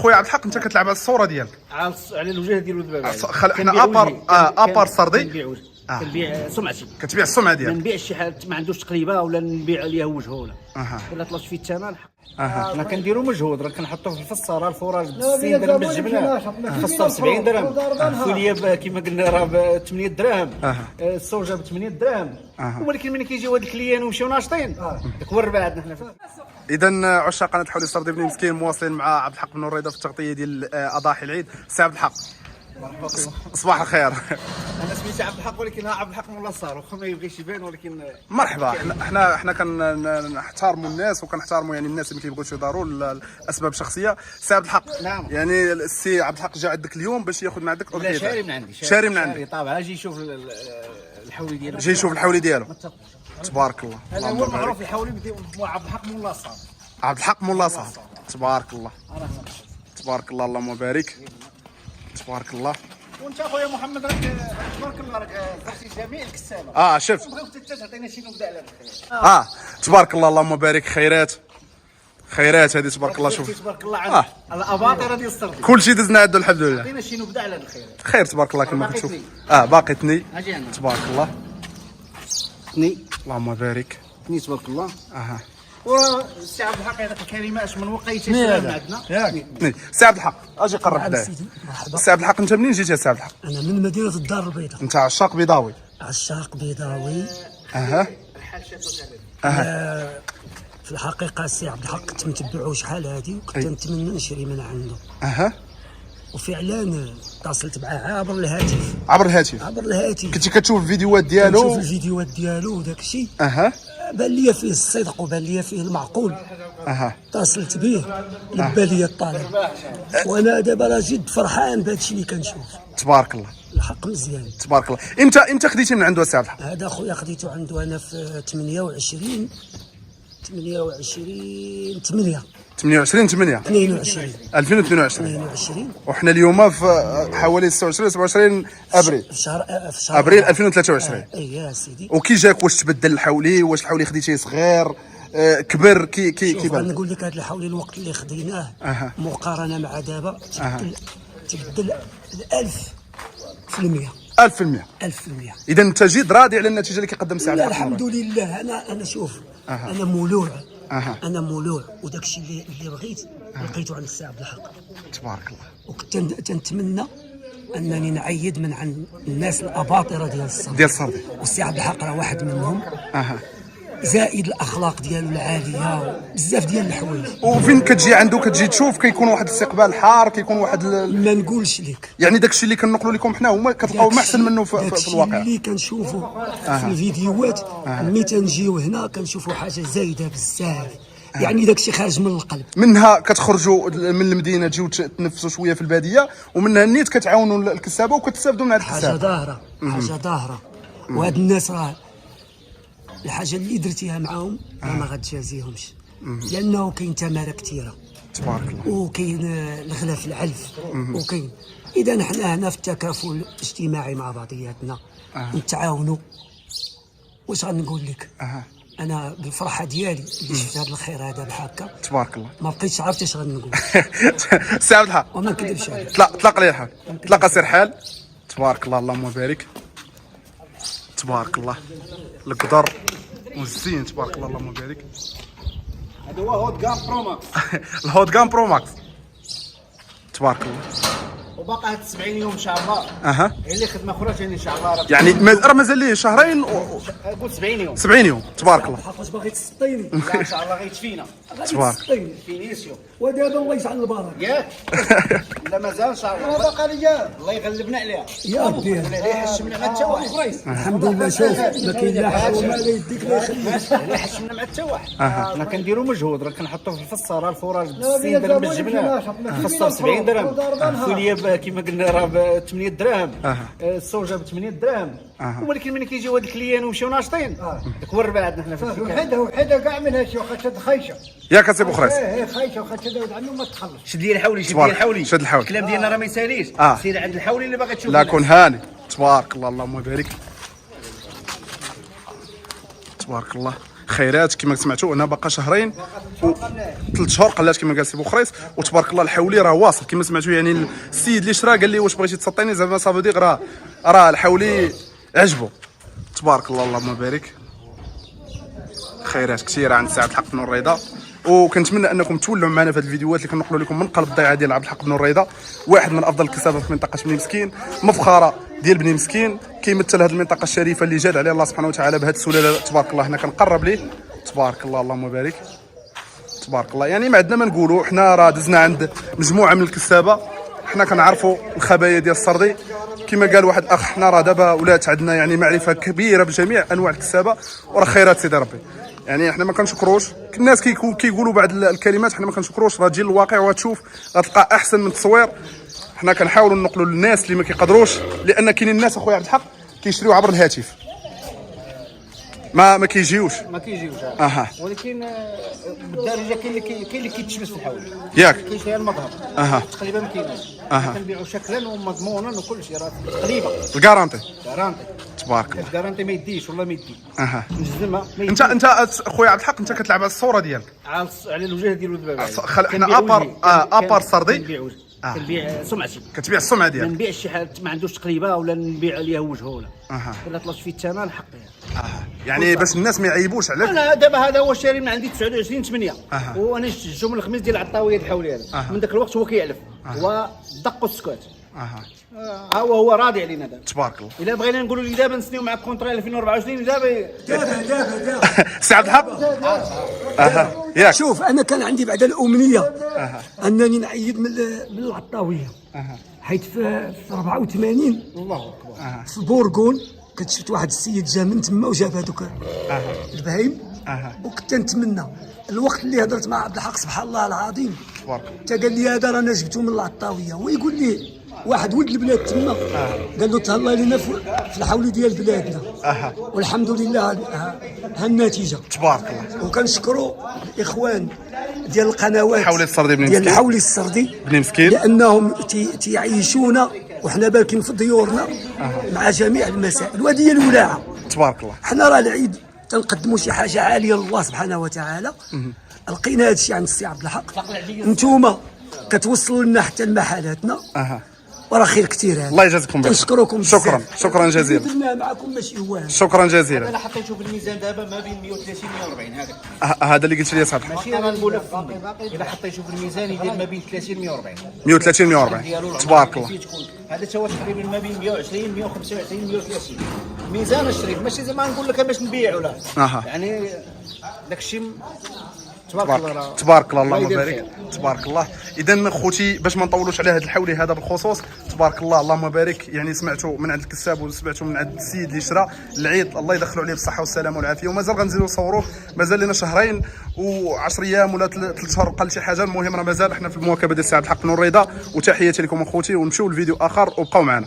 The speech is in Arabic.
خويا عبد الحق انت كتلعب على الصوره ديالك على الوجه ديالو دابا. حنا ابار سردي كنبيع سمعتي، كتبيع السمعه ما ديالك. نبيعش شي حاجه ما عندوش تقريبه ولا نبيع عليها وجهه ولا الا طلعت فيه الثمن. حنا كنديروا مجهود، راه كنحطوا في الفصه، راه الفراج ب 60 درهم بالجبنه، خاصها ب 70 درهم، الفوليه كما قلنا راه ب 8 دراهم، السوجه ب 8 دراهم، ولكن ملي كيجيو هاد الكليان ويمشيو ناشطين داك هو الربح عندنا حنا. اذا عشاق قناه حولي سردي بن مسكين مواصلين مع عبد الحق بن ريضه في التغطيه ديال اضاحي العيد. سي عبد الحق صباح الخير. انا سميتي عبد الحق، ولكن عبد الحق مولا الصار، واخا ما يبغيش يبان، ولكن مرحبا. حنا كنحتارموا الناس وكنحتارموا يعني الناس اللي كيبغيوش يداروا لاسباب شخصيه. سي عبد الحق، نعم. يعني السي عبد الحق جا عندك اليوم باش ياخذ من عندك لا، شاري من عندي، شاري من عندك طابعه. جي يشوف الحولي ديالو، جاي يشوف الحولي ديالو. تبارك الله. هذا هو المعروف الحولي هو عبد الحق مولا الصار. عبد الحق مولا صاحب. تبارك الله تبارك الله، اللهم بارك. تبارك الله. وانت اخويا محمد راك تبارك الله راك درتي جميع الكسابه. شفت. بغيو حتى تعطينا شي نبدا على الخير. تبارك الله، اللهم بارك. خيرات هذه تبارك الله. شوف تبارك الله على الاباطره ديال السردي، كل شيء دزنا عنده الحمد لله. عطينا شي نبدا على الخير. خير تبارك الله كما كتشوف. باقي تني. تبارك الله. تني اللهم بارك. تني تبارك الله. والسي عبد الحق هذاك الكلمه اش من وقيته شباب عندنا ياك. سي عبد الحق اجي قرب حدايا. سي عبد الحق انت منين جيتي يا سي عبد الحق؟ انا من مدينه الدار البيضاء. انت عشاق بيضاوي. عشاق بيضاوي. في الحقيقه السي عبد الحق كنت متبعو شحال هادي، وكنت نتمنى نشري من عنده. وفعلا اتصلت معاه عبر الهاتف. كنتي كتشوف الفيديوهات ديالو؟ كنشوف الفيديوهات ديالو وداك الشيء. بان لي فيه الصدق وبان لي فيه المعقول. اتصلت به لبى لي الطلب، وانا دابا راه جد فرحان بهذا الشيء اللي كنشوف. تبارك الله. الحق مزيان. تبارك الله. امتى خديتي من عنده السي عبد الحق؟ هذا خويا خديته عنده انا في 28 2022 وحنا اليوم في حوالي 26 ابريل. في شهر ابريل 2023. اي يا سيدي. وكي جاك؟ واش تبدل الحولي؟ واش الحولي خديتيه صغير كبر؟ كي بان نقول لك هذا الحولي الوقت اللي خديناه مقارنه مع دابا تبدل 1000%. 1000%. اذا انت جد راضي على النتيجه اللي كيقدم السي عبد الحق؟ الحمد لله. انا شوف، انا مولوع وداك الشيء اللي بغيت لقيته عند السي عبد الحق. تبارك الله. وكنت تنتمنى انني نعيد من عند الناس الاباطره ديال الصردي. والسي عبد الحق راه واحد منهم. زائد الاخلاق ديالو العاليه، بزاف ديال الحوايج. وفين كتجي عنده كتجي تشوف كيكون واحد الاستقبال حار، كيكون واحد ما نقولش لك، يعني داك الشيء اللي كنقولوا لكم حنا هما كتلقاو ما احسن منه في الواقع. اللي كنشوفوا في الفيديوهات ملي تنجيو هنا كنشوفوا حاجه زايده بزاف. يعني داك الشيء خارج من القلب. منها كتخرجوا من المدينه تجيو تنفسوا شويه في الباديه، ومنها نيت كتعاونوا الكسابه وكتستافدوا من هذا الكسابه. حاجه ظاهره. وهاد الناس راه الحاجه اللي درتيها معاهم ما غتجازيهمش، لانه كاين تماره كثيره. تبارك الله. وكاين الغلا في العلف، وكاين. اذا حنا هنا في التكافل الاجتماعي مع بعضياتنا نتعاونوا. واش غنقول لك؟ انا بالفرحه ديالي اللي شفت هذا الخير هذا بحكا. تبارك الله. ما بقيتش عرفت اش غنقول. سي عبد الحق وما نكذبش عليك. طلق لي الحال، طلق سير حال. تبارك الله، اللهم بارك. تبارك الله. القدر والزين. تبارك الله، اللهم بارك. هذا هو هوت جام برو ماكس. الهوت جام برو ماكس. تبارك الله. وباقي هاد 70 يوم ان شاء الله. هي اللي خدمه اخرى ثاني ان شاء الله. يعني راه مازال ليه شهرين قول 70 يوم. 70 يوم. تبارك الله. واش باغي تسطيني؟ لا ان شاء الله غيتفينا. تبارك. فينيسيو. ودابا الله يجعل البركه. ياك. لا مازال ان شاء الله. باقي ليا الله يغلبنا عليها. يا ربي. لا يحشمنا مع حتى واحد. الحمد لله. شوف ما كاين لا حول ولا يديك لا يخليك. لا يحشمنا مع حتى واحد. حنا كنديروا مجهود، راه كنحطوا في الفصه، راه الفراج ب 60 درهم بالجبنه، خاصها ب 70 درهم، الفوليه كما قلنا راه ب 8 دراهم، السوجه ب 8 دراهم، ولكن ملي كيجيو هاد الكليان ويمشيو ناشطين داك هو الربح عندنا حنا في وحده كاع من هادشي. واخا شاد خايشه ياك اسي بوخريس. خايشه واخا تداود عنه ما تخلص. شد لي الحولي. شد الحولي. الكلام ديالنا راه ما يساليش. سير عند الحولي اللي باغي تشوف. لا كون هاني. تبارك الله، اللهم بارك. تبارك الله. خيرات كما سمعتوا. هنا باقا شهرين و3 شهور قلات كما قال سي بوخريس، وتبارك الله الحولي راه واصل كما سمعتوا. يعني السيد اللي شرا قال لي واش بغيتي تسطيني، زعما صافي ديك راه الحولي عجبو. تبارك الله اللهم بارك. خيرات كثيره عند سعد الحق بن الرضا، وكنتمنى انكم تولوا معنا في هذه الفيديوهات اللي كنقولوا لكم من قلب الضيعه ديال عبد الحق بن الرضا، واحد من افضل الكسابه في منطقه بني مسكين، مفخره ديال بني مسكين، كيمثل هذه المنطقه الشريفه اللي جاد عليها الله سبحانه وتعالى بهذه السلاله. تبارك الله هنا كنقرب ليه. تبارك الله اللهم بارك. تبارك الله. يعني ما عندنا ما نقولوا، حنا راه دزنا عند مجموعه من الكسابه، حنا كنعرفوا الخبايا ديال السردي كما قال واحد اخ. حنا راه دابا ولات عندنا يعني معرفه كبيره بجميع انواع الكسابه، وراه خيرات سيدي ربي. يعني احنا ما كنشكروش الناس كيقولوا بعض الكلمات، حنا ما كنشكروش، راه تجي للواقع وغتشوف غتلقى احسن من التصوير. حنا كنحاولوا ننقلوا للناس اللي ما كيقدروش، لان كاينين الناس اخويا عبد الحق كيشريو عبر الهاتف، ما كيجيوش ولكن بالدارجه كاين اللي كيتشمس في الحول ياك كيشري المظهر تقريبا ما كايناش. كنبيعوا شكلا ومضمونا وكل شيء، راه تقريبا الكارونتي. كارانتي تبارك الله. الكارانتي ما يديش والله ما يدي نجزمها. انت اخويا عبد الحق انت كتلعب على الصوره ديالك على الوجه ديالو دابا. حنا ابار سردي كنبيع سمعتي، كتبيع السمعه ما ديالك. نبيعش شي حاجه ما عندوش تقريبا ولا نبيع عليها وجهه ولا الا طلعت فيه الثمن حقيقه. يعني باش الناس ما يعيبوش عليك. انا دابا هذا هو شاري من عندي 29/8 وانا شفت من الخميس ديال العطاويه الحولي هذا. من ذاك الوقت هو كيعلف، هو دق والسكوت. ها هو راضي علينا دابا. تبارك الله. الا بغينا نقولوا لي دابا نسنيو مع كونترا 2024 دابا سي عبد الحق. ياك شوف انا كان عندي بعد الامنيه انني نعيد من العطاويه، حيت في 84 الله اكبر في بورغون كنت شفت واحد السيد جا من تما وجاب هذوك البهايم، وكنت نتمنى الوقت اللي هضرت مع عبد الحق سبحان الله العظيم، تبارك الله. حتى قال لي هذا رانا جبتو من العطاويه، ويقول لي واحد ولد البلاد تما قال له تهلا لنا في الحول ديال بلادنا. والحمد لله ها النتيجه. تبارك الله. وكنشكروا الاخوان ديال القنوات حولي السردي بني ديال مسكين. الحولي السردي بني مسكين لانهم تيعيشونا وحنا بالكين في ديورنا مع جميع المسائل، وهذه هي الولاعه. تبارك الله. حنا راه العيد تنقدموا شي حاجه عاليه لله سبحانه وتعالى. لقينا هذا الشيء عند السي عبد الحق، انتوما كتوصلوا لنا حتى لمحلاتنا، وراه خير كثير هذا. الله يجازيكم بخير. نشكركم شكرا جزيلا. درنا معكم ماشي هوان. شكرا جزيلا. انا حطيته في الميزان دابا ما بين 130 140 هذاك هذا اللي قلت لي صاحبي. ماشي انا نقولها في فمي، الا حطيته في الميزان يدير ما بين 30 140 130 140. تبارك الله. هذا تا هو تقريبا ما بين 120 125 130 ميزان الشريف، ماشي زعما نقول لك باش نبيع ولا يعني داك الشيء. تبارك الله اللهم بارك. تبارك الله. اذا خوتي باش ما نطولوش على هذا الحولي هذا بالخصوص، تبارك الله اللهم بارك. يعني سمعتوا من عند الكساب وسمعتوا من عند السيد اللي شرا العيد، الله يدخلوا عليه بالصحه والسلامه والعافيه. ومازال غنزيدوا نصوروه، مازال لنا شهرين و10 ايام ولا 3 شهور قل شي حاجه. المهم راه مازال احنا في المواكبه ديال سي عبد الحق بن الرضا. وتحياتي لكم اخوتي، ونمشيو لفيديو اخر وبقاو معنا.